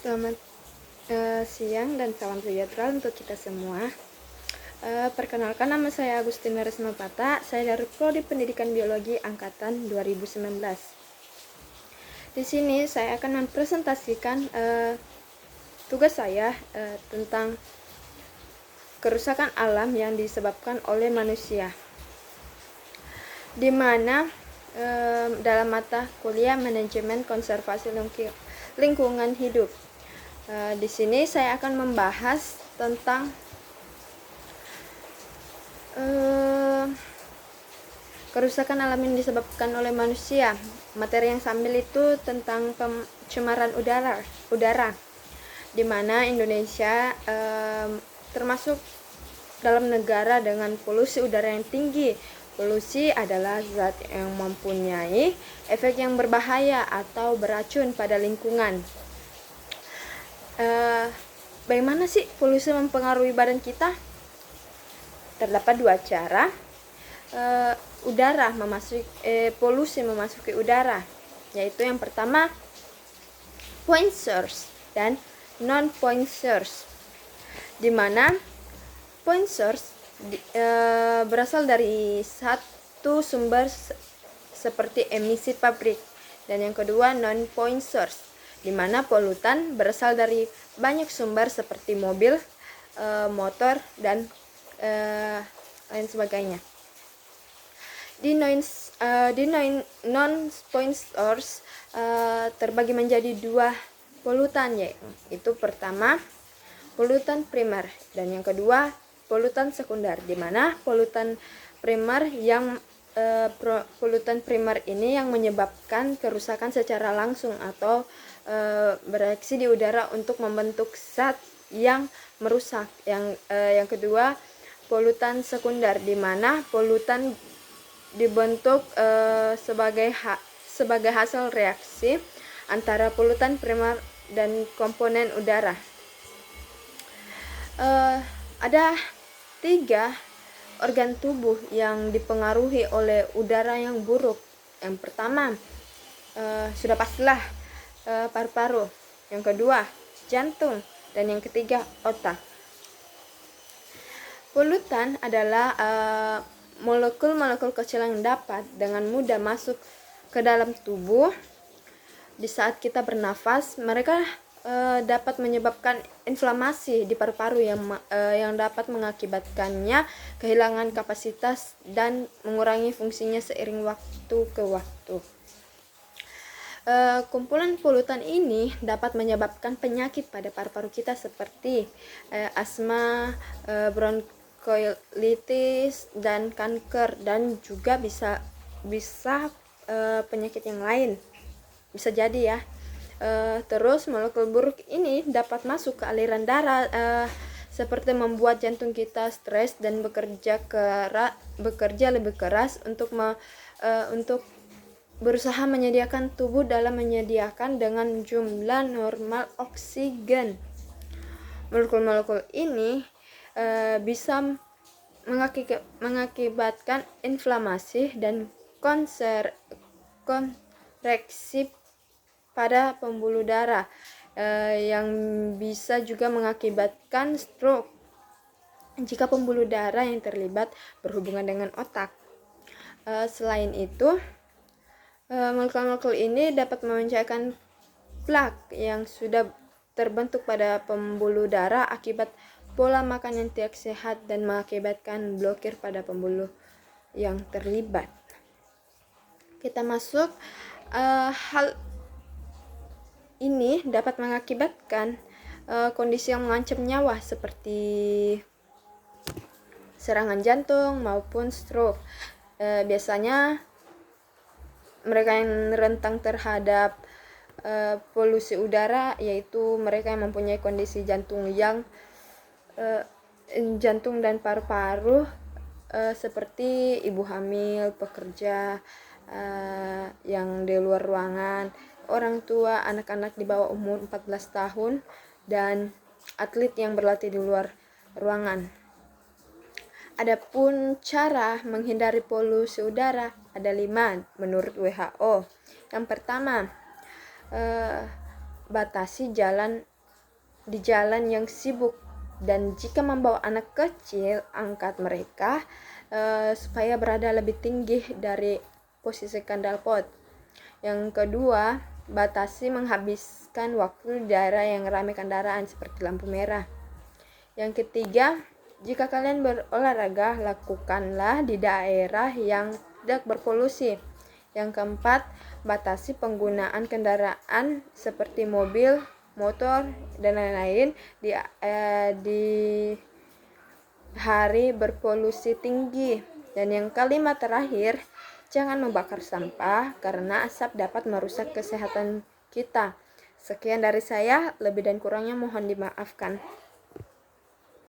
Selamat siang dan salam sejahtera untuk kita semua. Perkenalkan, nama saya Agustina Resmapata. Saya dari Prodi Pendidikan Biologi Angkatan 2019. Di sini saya akan mempresentasikan tugas saya tentang kerusakan alam yang disebabkan oleh manusia, di mana dalam mata kuliah manajemen konservasi lingkungan hidup. Di sini saya akan membahas tentang kerusakan alam yang disebabkan oleh manusia. Materi yang saya ambil itu tentang pencemaran udara, di mana Indonesia termasuk dalam negara dengan polusi udara yang tinggi. Polusi adalah zat yang mempunyai efek yang berbahaya atau beracun pada lingkungan. Bagaimana sih polusi mempengaruhi badan kita? Terdapat dua cara polusi memasuki udara, yaitu yang pertama point source dan non point source, di mana point source berasal dari satu sumber seperti emisi pabrik, dan yang kedua non point source, di mana polutan berasal dari banyak sumber seperti mobil, motor, dan lain sebagainya. Di non point source terbagi menjadi dua polutan, yaitu pertama polutan primer dan yang kedua polutan sekunder, di mana polutan primer ini yang menyebabkan kerusakan secara langsung atau bereaksi di udara untuk membentuk zat yang merusak. Yang kedua polutan sekunder, di mana polutan dibentuk sebagai hasil reaksi antara polutan primer dan komponen udara. Ada 3 organ tubuh yang dipengaruhi oleh udara yang buruk. Yang pertama sudah pastilah paru-paru, yang kedua jantung, dan yang ketiga otak. Polutan adalah molekul-molekul kecil yang dapat dengan mudah masuk ke dalam tubuh. Di saat kita bernafas, mereka dapat menyebabkan inflamasi di paru-paru yang dapat mengakibatkannya kehilangan kapasitas dan mengurangi fungsinya seiring waktu ke waktu. Kumpulan polutan ini dapat menyebabkan penyakit pada paru-paru kita seperti asma, bronkiolitis, dan kanker, dan juga bisa penyakit yang lain, bisa jadi ya. Terus molekul buruk ini dapat masuk ke aliran darah, seperti membuat jantung kita stres dan bekerja lebih keras untuk berusaha menyediakan tubuh dalam menyediakan dengan jumlah normal oksigen. Molekul-molekul ini bisa mengakibatkan inflamasi dan kontraksi pada pembuluh darah, yang bisa juga mengakibatkan stroke jika pembuluh darah yang terlibat berhubungan dengan otak. Selain itu, molekul-molekul ini dapat memancarkan plak yang sudah terbentuk pada pembuluh darah akibat pola makan yang tidak sehat dan mengakibatkan blokir pada pembuluh yang terlibat. Kita masuk, hal ini dapat mengakibatkan kondisi yang mengancam nyawa seperti serangan jantung maupun stroke. Biasanya mereka yang rentan terhadap polusi udara yaitu mereka yang mempunyai kondisi jantung dan paru-paru, seperti ibu hamil, pekerja yang di luar ruangan, orang tua, anak-anak di bawah umur 14 tahun, dan atlet yang berlatih di luar ruangan. Adapun cara menghindari polusi udara ada 5 menurut WHO. Yang pertama, batasi jalan di jalan yang sibuk, dan jika membawa anak kecil, angkat mereka supaya berada lebih tinggi dari posisi kandalpot. Yang kedua, batasi menghabiskan waktu di daerah yang ramai kendaraan seperti lampu merah. Yang ketiga, jika kalian berolahraga, lakukanlah di daerah yang tidak berpolusi. Yang keempat, batasi penggunaan kendaraan seperti mobil, motor, dan lain-lain di hari berpolusi tinggi. Dan yang kelima terakhir, jangan membakar sampah karena asap dapat merusak kesehatan kita. Sekian dari saya, lebih dan kurangnya mohon dimaafkan.